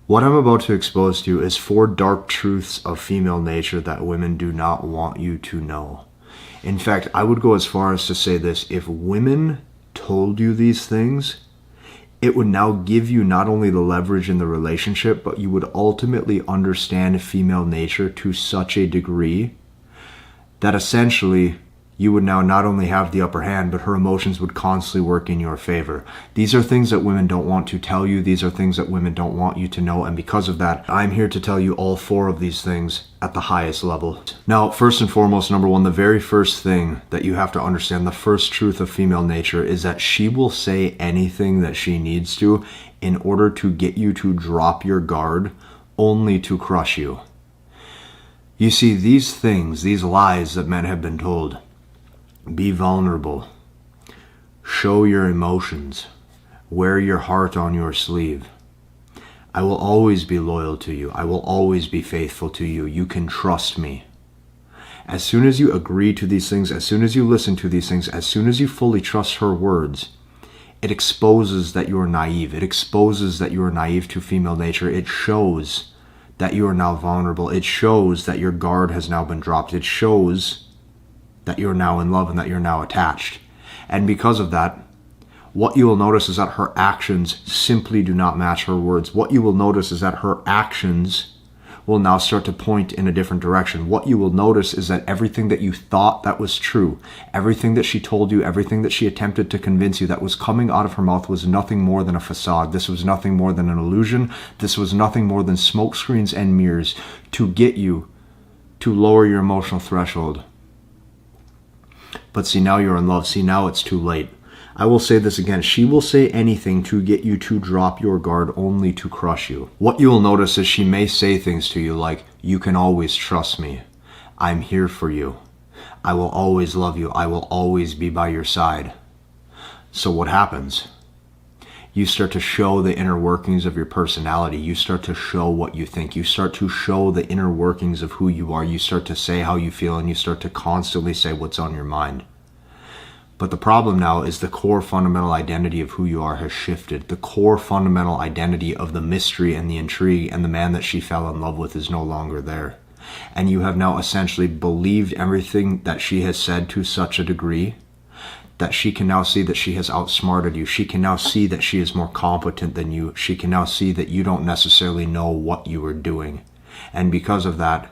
What I'm about to expose to you is 4 dark truths of female nature that women do not want you to know. In fact, I would go as far as to say this: if women told you these things, it would now give you not only the leverage in the relationship, but you would ultimately understand female nature to such a degree that essentially you would now not only have the upper hand, but her emotions would constantly work in your favor. These are things that women don't want to tell you. These are things that women don't want you to know. And because of that, I'm here to tell you all 4 of these things at the highest level. Now, first and foremost, number 1, the very first thing that you have to understand, the first truth of female nature, is that she will say anything that she needs to in order to get you to drop your guard, only to crush you. You see, these things, these lies that men have been told: be vulnerable, show your emotions, wear your heart on your sleeve, I will always be loyal to you, I will always be faithful to you, you can trust me. As soon as you agree to these things, as soon as you listen to these things, as soon as you fully trust her words, it exposes that you are naive. It exposes that you are naive to female nature. It shows that you are now vulnerable. It shows that your guard has now been dropped. It shows that you're now in love and that you're now attached. And because of that, what you will notice is that her actions simply do not match her words. What you will notice is that her actions will now start to point in a different direction. What you will notice is that everything that you thought that was true, everything that she told you, everything that she attempted to convince you that was coming out of her mouth was nothing more than a facade. This was nothing more than an illusion. This was nothing more than smoke screens and mirrors to get you to lower your emotional threshold. But see, now you're in love. See, now it's too late. I will say this again. She will say anything to get you to drop your guard, only to crush you. What you will notice is she may say things to you like, you can always trust me. I'm here for you. I will always love you. I will always be by your side. So what happens? You start to show the inner workings of your personality. You start to show what you think. You start to show the inner workings of who you are. You start to say how you feel, and you start to constantly say what's on your mind. But the problem now is the core fundamental identity of who you are has shifted. The core fundamental identity of the mystery and the intrigue and the man that she fell in love with is no longer there. And you have now essentially believed everything that she has said to such a degree that she can now see that she has outsmarted you. She can now see that she is more competent than you. She can now see that you don't necessarily know what you are doing. And because of that,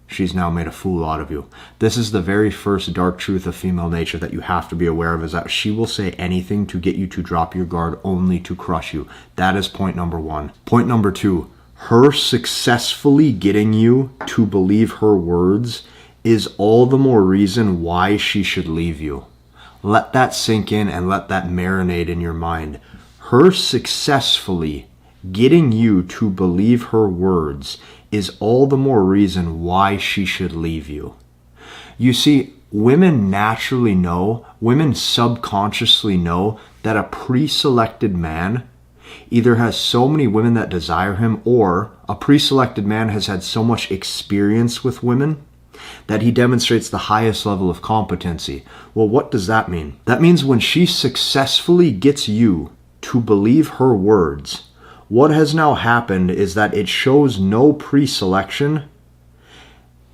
she's now made a fool out of you. This is the very first dark truth of female nature that you have to be aware of, is that she will say anything to get you to drop your guard, only to crush you. That is point number 1. Point number 2, her successfully getting you to believe her words is all the more reason why she should leave you. Let that sink in and let that marinate in your mind. Her successfully getting you to believe her words is all the more reason why she should leave you. You see, women naturally know, women subconsciously know that a pre-selected man either has so many women that desire him, or a pre-selected man has had so much experience with women that he demonstrates the highest level of competency. Well, what does that mean? That means when she successfully gets you to believe her words, what has now happened is that it shows no pre-selection,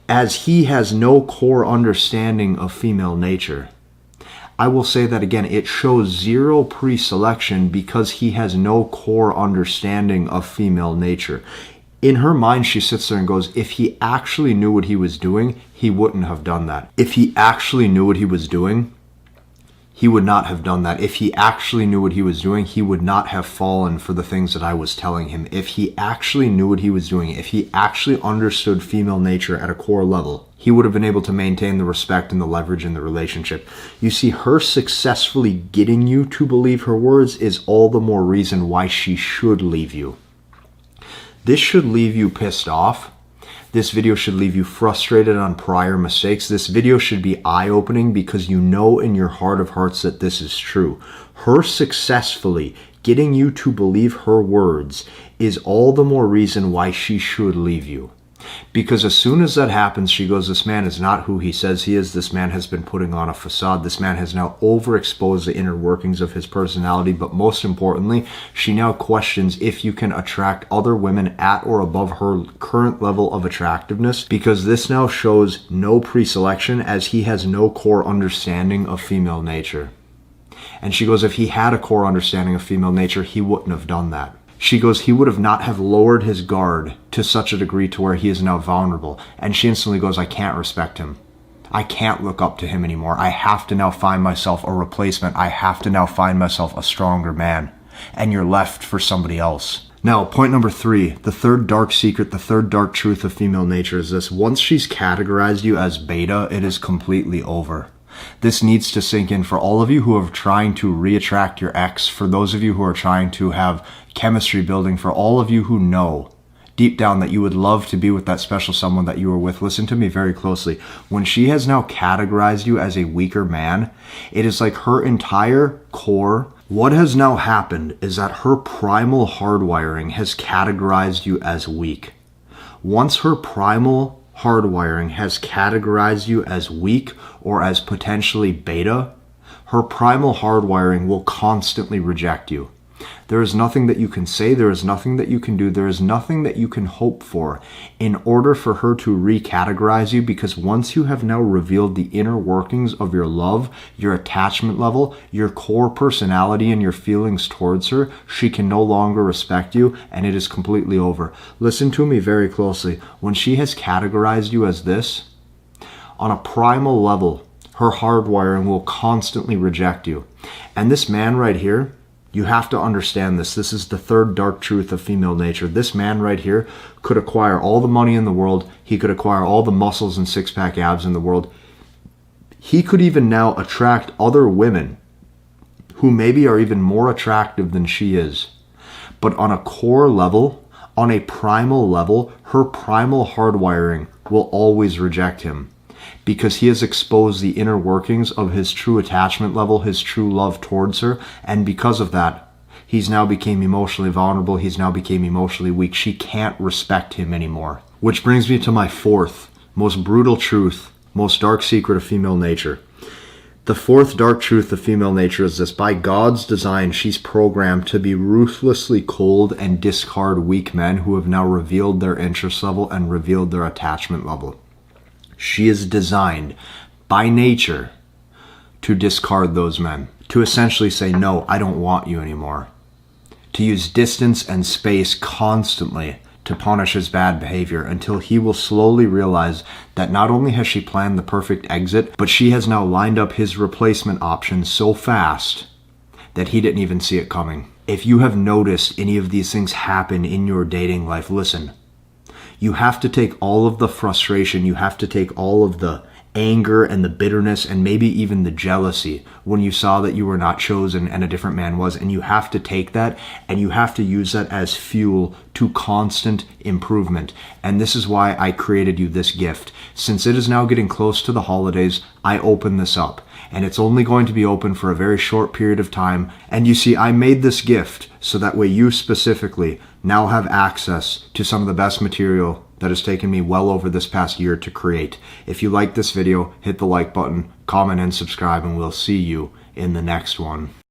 as he has no core understanding of female nature. I will say that again, it shows 0 pre-selection because he has no core understanding of female nature. In her mind, she sits there and goes, if he actually knew what he was doing, he wouldn't have done that. If he actually knew what he was doing, he would not have done that. If he actually knew what he was doing, he would not have fallen for the things that I was telling him. If he actually knew what he was doing, if he actually understood female nature at a core level, he would have been able to maintain the respect and the leverage in the relationship. You see, her successfully getting you to believe her words is all the more reason why she should leave you. This should leave you pissed off. This video should leave you frustrated on prior mistakes. This video should be eye-opening because you know in your heart of hearts that this is true. Her successfully getting you to believe her words is all the more reason why she should leave you. Because as soon as that happens, she goes, this man is not who he says he is. This man has been putting on a facade. This man has now overexposed the inner workings of his personality. But most importantly, she now questions if you can attract other women at or above her current level of attractiveness, because this now shows no pre-selection, as he has no core understanding of female nature. And she goes, if he had a core understanding of female nature, he wouldn't have done that. She goes, he would have not have lowered his guard to such a degree to where he is now vulnerable. And she instantly goes, I can't respect him. I can't look up to him anymore. I have to now find myself a replacement. I have to now find myself a stronger man. And you're left for somebody else. Now, point number 3, the third dark secret, the third dark truth of female nature is this. Once she's categorized you as beta, it is completely over. This needs to sink in for all of you who are trying to re-attract your ex, for those of you who are trying to have chemistry building, for all of you who know deep down that you would love to be with that special someone that you were with. Listen to me very closely. When she has now categorized you as a weaker man, it is like her entire core. What has now happened is that her primal hardwiring has categorized you as weak. Once her primal hardwiring has categorized you as weak or as potentially beta, her primal hardwiring will constantly reject you. There is nothing that you can say, there is nothing that you can do, there is nothing that you can hope for in order for her to recategorize you, because once you have now revealed the inner workings of your love, your attachment level, your core personality, and your feelings towards her, she can no longer respect you, and it is completely over. Listen to me very closely. When she has categorized you as this, on a primal level, her hardwiring will constantly reject you. And this man right here, you have to understand this. This is the third dark truth of female nature. This man right here could acquire all the money in the world. He could acquire all the muscles and six-pack abs in the world. He could even now attract other women who maybe are even more attractive than she is. But on a core level, on a primal level, her primal hardwiring will always reject him, because he has exposed the inner workings of his true attachment level, his true love towards her, and because of that, he's now became emotionally vulnerable, he's now became emotionally weak. She can't respect him anymore. Which brings me to my fourth, most brutal truth, most dark secret of female nature. The fourth dark truth of female nature is this. By God's design, she's programmed to be ruthlessly cold and discard weak men who have now revealed their interest level and revealed their attachment level. She is designed by nature to discard those men, to essentially say, no, I don't want you anymore, to use distance and space constantly to punish his bad behavior until he will slowly realize that not only has she planned the perfect exit, but she has now lined up his replacement option so fast that he didn't even see it coming. If you have noticed any of these things happen in your dating life, listen. You have to take all of the frustration, you have to take all of the anger and the bitterness and maybe even the jealousy when you saw that you were not chosen and a different man was, and you have to take that and you have to use that as fuel to constant improvement. And this is why I created you this gift. Since it is now getting close to the holidays, I open this up, and it's only going to be open for a very short period of time. And you see, I made this gift so that way you specifically now have access to some of the best material that has taken me well over this past year to create. If you like this video, hit the like button, comment, and subscribe, and we'll see you in the next one.